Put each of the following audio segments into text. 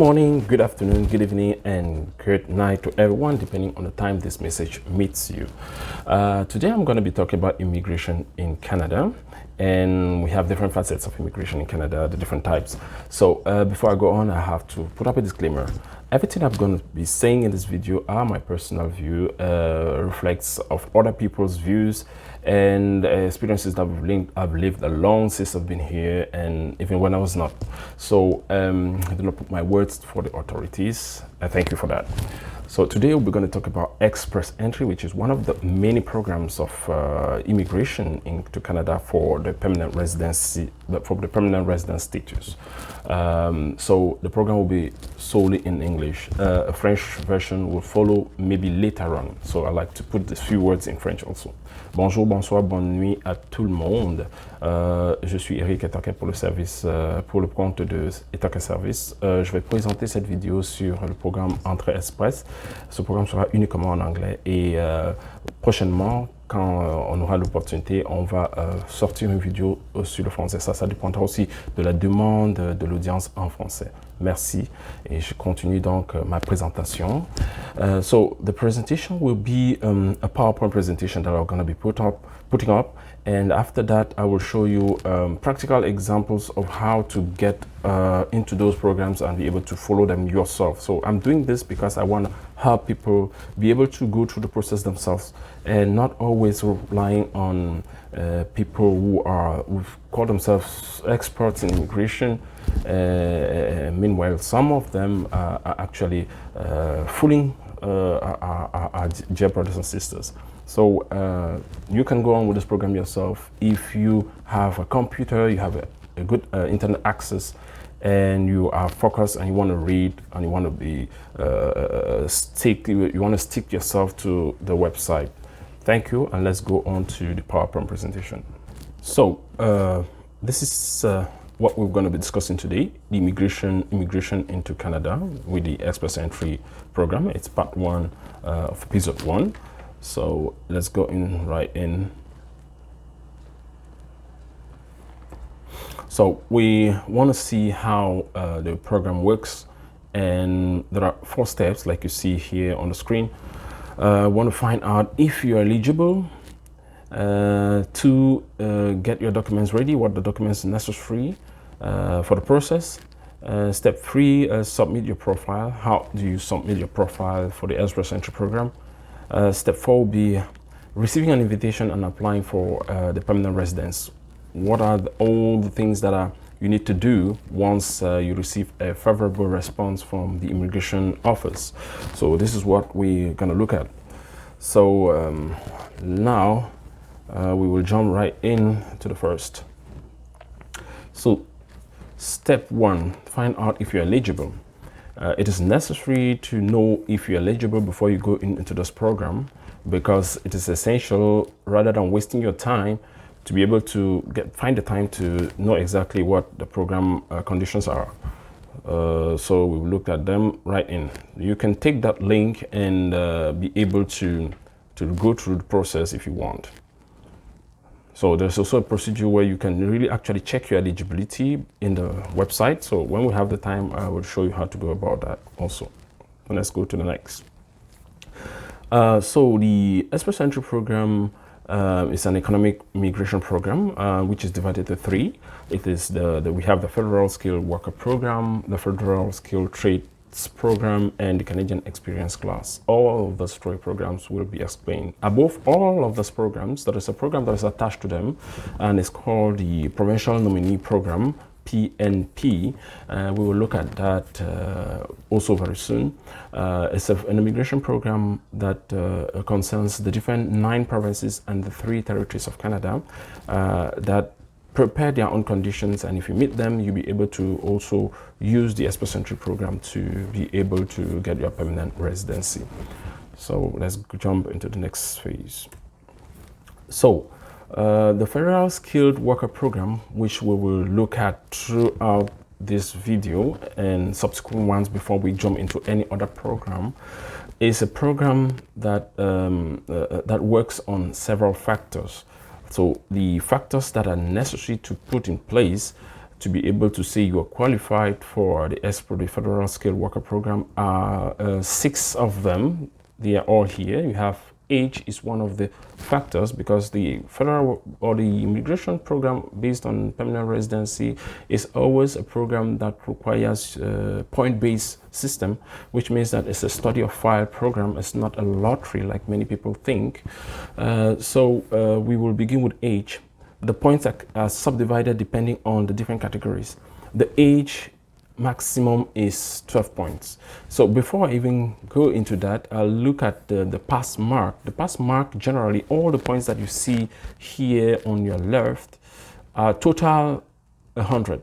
morning, good afternoon, good evening, and good night to everyone, depending on the time this message meets you. Today I'm going to be talking about immigration in Canada, and we have different facets of immigration in Canada, the different types. So before I go on, I have to put up a disclaimer. Everything I'm going to be saying in this video are my personal view, reflects of other people's views and experiences that I've lived along since I've been here and even when I was not. So I do not put my words for the authorities. I thank you for that. So today we're going to talk about Express Entry, which is one of the many programs of immigration into Canada for the permanent residency, for the permanent resident status. So the program will be solely in English. A French version will follow maybe later on. So I like to put a few words in French also. Bonjour, bonsoir, bonne nuit à tout le monde. Je suis Eric Etoke pour le service, pour le compte de etokeservices. Je vais présenter cette vidéo sur le programme Entrée Express. Ce programme sera uniquement en anglais et prochainement, quand on aura l'opportunité, on va sortir une vidéo sur le français. Ça dépendra aussi de la demande de l'audience en français. Merci. Et je continue donc ma présentation. So the presentation will be a PowerPoint presentation that I'm going to be putting up. And after that, I will show you practical examples of how to get into those programs and be able to follow them yourself. So I'm doing this because I want to help people be able to go through the process themselves and not always relying on people who call themselves experts in immigration. Meanwhile, some of them are actually fooling our dear brothers and sisters. So you can go on with this program yourself. If you have a computer, you have a good internet access, and you are focused and you want to read and you want to be stick yourself to the website. Thank you, and let's go on to the PowerPoint presentation. So this is what we're going to be discussing today: the immigration into Canada with the Express Entry program. It's part one of episode 1. So let's go right in. So we want to see how the program works, and there are 4 steps like you see here on the screen. Want to find out if you're eligible, to get your documents ready, what the documents necessary for the process. Step 3, submit your profile. How do you submit your profile for the Express Entry program? Step 4 will be receiving an invitation and applying for the permanent residence. What are all the things that you need to do once you receive a favorable response from the immigration office? So this is what we're going to look at. So now we will jump right in to the first. So step 1, find out if you're eligible. It is necessary to know if you're eligible before you go into this program, because it is essential, rather than wasting your time, to be able to find the time to know exactly what the program conditions are. So we've looked at them right in. You can take that link and be able to go through the process if you want. So there's also a procedure where you can really actually check your eligibility in the website. So when we have the time, I will show you how to go about that also. And let's go to the next. So the Express Entry program is an economic migration program, which is divided into 3. It is we have the Federal Skilled Worker Program, the Federal Skilled Trades Program, and the Canadian Experience Class. All of those 3 programs will be explained. Above all of those programs, there is a program that is attached to them, and it's called the Provincial Nominee Program, PNP. We will look at that also very soon. It's an immigration program that concerns the different 9 provinces and the 3 territories of Canada that prepare their own conditions, and if you meet them, you'll be able to also use the Express Entry program to be able to get your permanent residency. So let's jump into the next phase. So the Federal Skilled Worker Program, which we will look at throughout this video and subsequent ones before we jump into any other program, is a program that that works on several factors. So the factors that are necessary to put in place to be able to say you are qualified for the ESPRO, the Federal Skilled Worker Program, are 6 of them. They are all here. You have age is one of the factors, because the federal or the immigration program based on permanent residency is always a program that requires point-based system, which means that it's a study of file program. It's not a lottery like many people think. So we will begin with age. The points are subdivided depending on the different categories. The age maximum is 12 points. So before I even go into that, I'll look at the pass mark. The pass mark, generally, all the points that you see here on your left are total 100.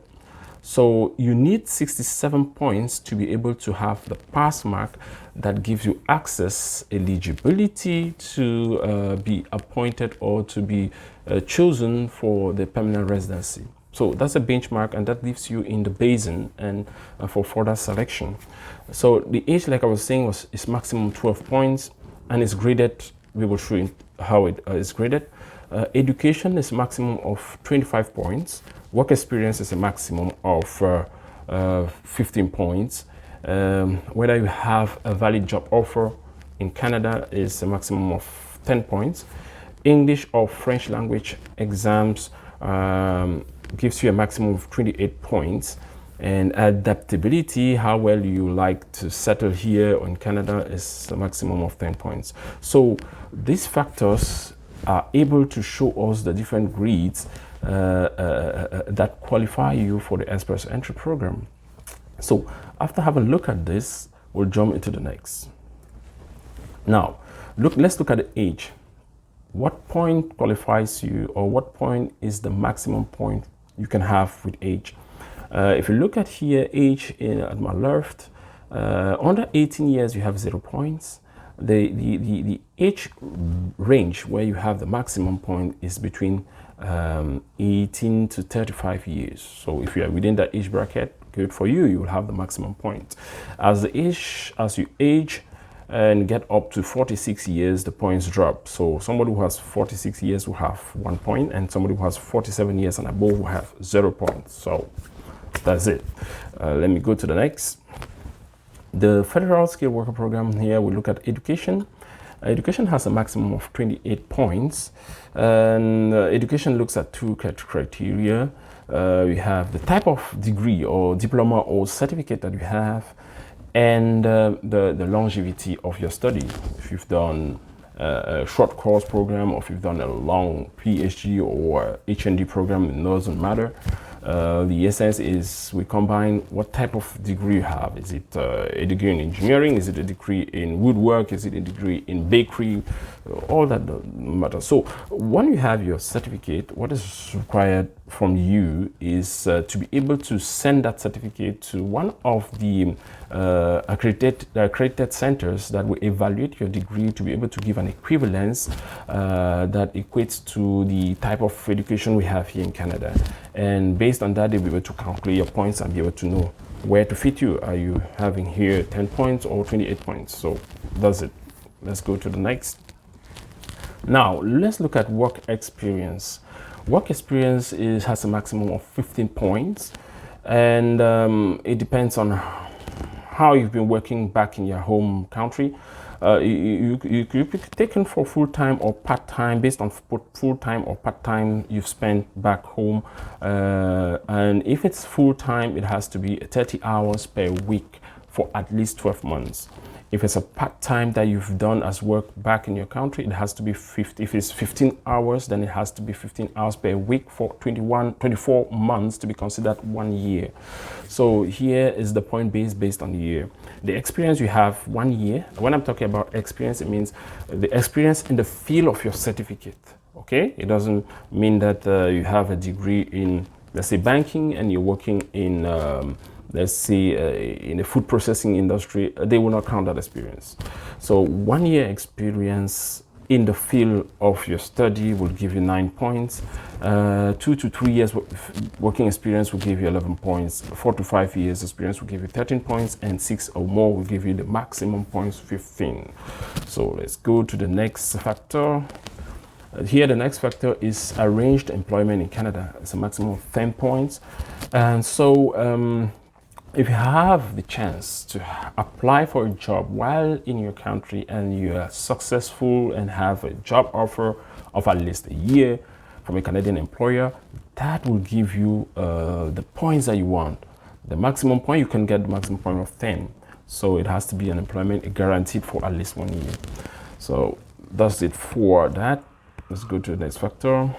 So you need 67 points to be able to have the pass mark that gives you access, eligibility to be appointed or to be chosen for the permanent residency. So that's a benchmark, and that leaves you in the basin and for further selection. So the age, like I was saying, is maximum 12 points, and it's graded. We will show you how it is graded. Education is maximum of 25 points. Work experience is a maximum of 15 points. Whether you have a valid job offer in Canada is a maximum of 10 points. English or French language exams gives you a maximum of 28 points, and adaptability, how well you like to settle here in Canada, is a maximum of 10 points. So these factors are able to show us the different grades that qualify you for the Express Entry program. So after having a look at this, we'll jump into the next. Now, let's look at the age. What point qualifies you, or what point is the maximum point you can have with age? If you look at here, age at my left, under 18 years you have 0 points. The age range where you have the maximum point is between 18 to 35 years. So if you are within that age bracket, good for you, you will have the maximum point. As you age and get up to 46 years, the points drop. So somebody who has 46 years will have 1 point, and somebody who has 47 years and above will have 0 points. So that's it. Let me go to the next. The Federal Skilled Worker Program, here we look at education. Education has a maximum of 28 points, and education looks at 2 criteria. We have the type of degree or diploma or certificate that you have, and the longevity of your study. If you've done a short course program, or if you've done a long PhD or HND program, it doesn't matter. The essence is we combine what type of degree you have. Is it a degree in engineering? Is it a degree in woodwork? Is it a degree in bakery? All that doesn't matter. So when you have your certificate, what is required from you is to be able to send that certificate to one of the accredited centers that will evaluate your degree to be able to give an equivalence that equates to the type of education we have here in Canada. And based on that, they'll be able to calculate your points and be able to know where to fit you. Are you having here 10 points or 28 points? So that's it. Let's go to the next. Now, let's look at work experience. Work experience has a maximum of 15 points, and it depends on how you've been working back in your home country. You could be taken for full-time or part-time based on full-time or part-time you've spent back home. And if it's full-time, it has to be 30 hours per week for at least 12 months. If it's a part-time that you've done as work back in your country, it has to be 50. If it's 15 hours, then it has to be 15 hours per week for 24 months to be considered 1 year. So here is the point based on the year. The experience you have 1 year. When I'm talking about experience, it means the experience in the field of your certificate. Okay, it doesn't mean that you have a degree in, let's say, banking, and you're working in let's say in the food processing industry. They will not count that experience. So 1 year experience in the field of your study will give you 9 points. 2 to 3 years working experience will give you 11 points. 4 to 5 years experience will give you 13 points, and 6 or more will give you the maximum points, 15. So let's go to the next factor. Here, the next factor is arranged employment in Canada. It's a maximum of 10 points. And so if you have the chance to apply for a job while in your country and you are successful and have a job offer of at least a year from a Canadian employer, that will give you the points that you want. The maximum point, you can get the maximum point of 10. So it has to be an employment guaranteed for at least 1 year. So that's it for that. Let's go to the next factor.